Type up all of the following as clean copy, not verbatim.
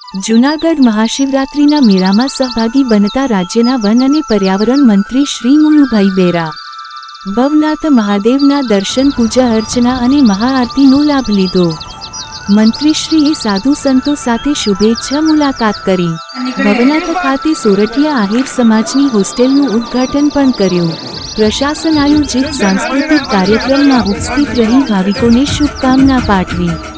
જૂનાગઢ મહાશિવરાત્રિના મેળામાં સહભાગી બનતા રાજ્યના વન અને પર્યાવરણ મંત્રી શ્રી મુળુભાઈ બેરા ભવનાથ મહાદેવના દર્શન, પૂજા અર્ચના અને મહાઆરતીનો લાભ લીધો। મંત્રીશ્રીએ સાધુ સંતો સાથે શુભેચ્છા મુલાકાત કરી। ભવનાથ ખાતે સોરઠિયા આહિર સમાજની હોસ્ટેલનું ઉદ્ઘાટન પણ કર્યું। પ્રશાસન આયોજિત સાંસ્કૃતિક કાર્યક્રમમાં ઉપસ્થિત રહી ભાવિકોને શુભકામના પાઠવી।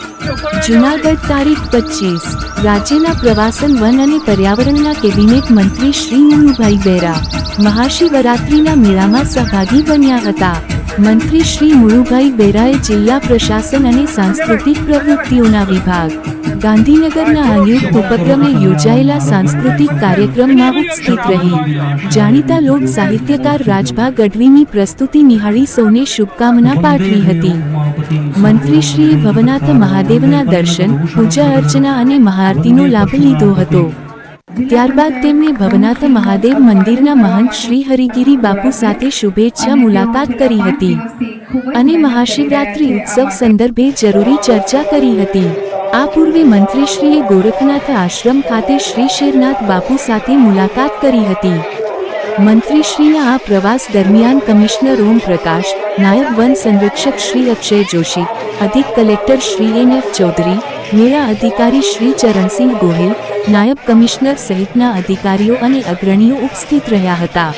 જૂનાગઢ તારીખ 25 રાજ્યના પ્રવાસન, વન અને પર્યાવરણના કેબિનેટ મંત્રી શ્રી મુળુભાઈ બેરા મહાશિવરાત્રિના મેળામાં સહભાગી બન્યા હતા। મંત્રી શ્રી મુળુભાઈ બેરાએ જિલ્લા પ્રશાસન અને સાંસ્કૃતિક પ્રવૃત્તિઓના વિભાગ ગાંધીનગરના સંયુક્ત ઉપક્રમે યોજાયેલા સાંસ્કૃતિક કાર્યક્રમમાં ઉપસ્થિત રહી જાણીતા લોક સાહિત્યકાર રાજભા ગઢવીની પ્રસ્તુતિ નિહાળી સૌને શુભકામના પાઠવી હતી। મંત્રીશ્રીએ ભવનાથ મહાદેવના દર્શન, પૂજા અર્ચના અને મહાઆરતીનો લાભ લીધો હતો। ત્યારબાદ તેમણે ભવનાથ મહાદેવ મંદિરના મહંત શ્રી હરિગીરી બાપુ સાથે શુભેચ્છા મુલાકાત કરી હતી અને મહાશિવરાત્રિ ઉત્સવ સંદર્ભે જરૂરી ચર્ચા કરી હતી। આ પૂર્વે મંત્રીશ્રીએ ગોરખનાથ આશ્રમ ખાતે શ્રી શેરનાથ બાપુ સાથે મુલાકાત કરી હતી। મંત્રીશ્રીના આ પ્રવાસ દરમિયાન કમિશનર ઓમ પ્રકાશ, નાયબ વન સંરક્ષક શ્રી અક્ષય જોશી, અધિક કલેક્ટર શ્રી NF ચૌધરી, મેળા અધિકારી શ્રી ચરણસિંહ ગોહિલ, નાયબ કમિશનર સહિતના અધિકારીઓ અને અગ્રણીઓ ઉપસ્થિત રહ્યા હતા।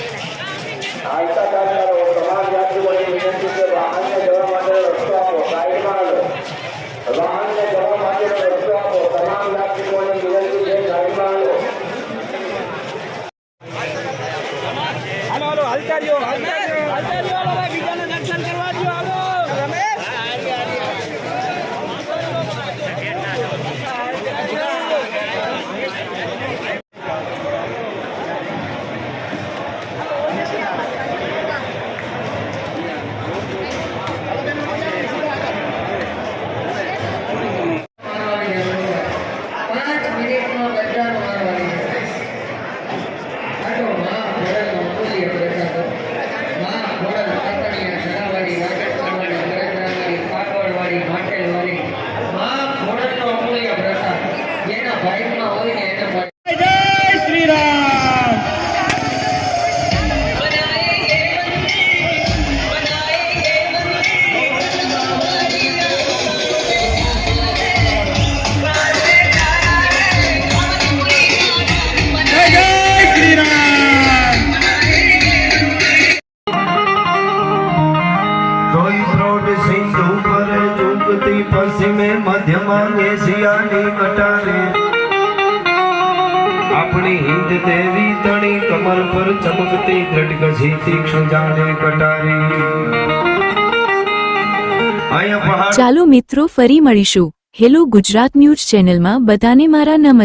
पश्चिमे मध्यम एशियानी कटारे अपनी हिंद देवी तणी कमर पर चमकती दृढ़ गजी तीक्ष्ण जाने कटारी। ચાલો મિત્રો, ફરી મળીશું। હેલો ગુજરાત ન્યૂઝ ચેનલમાં બધાને મારા નમસ્તે।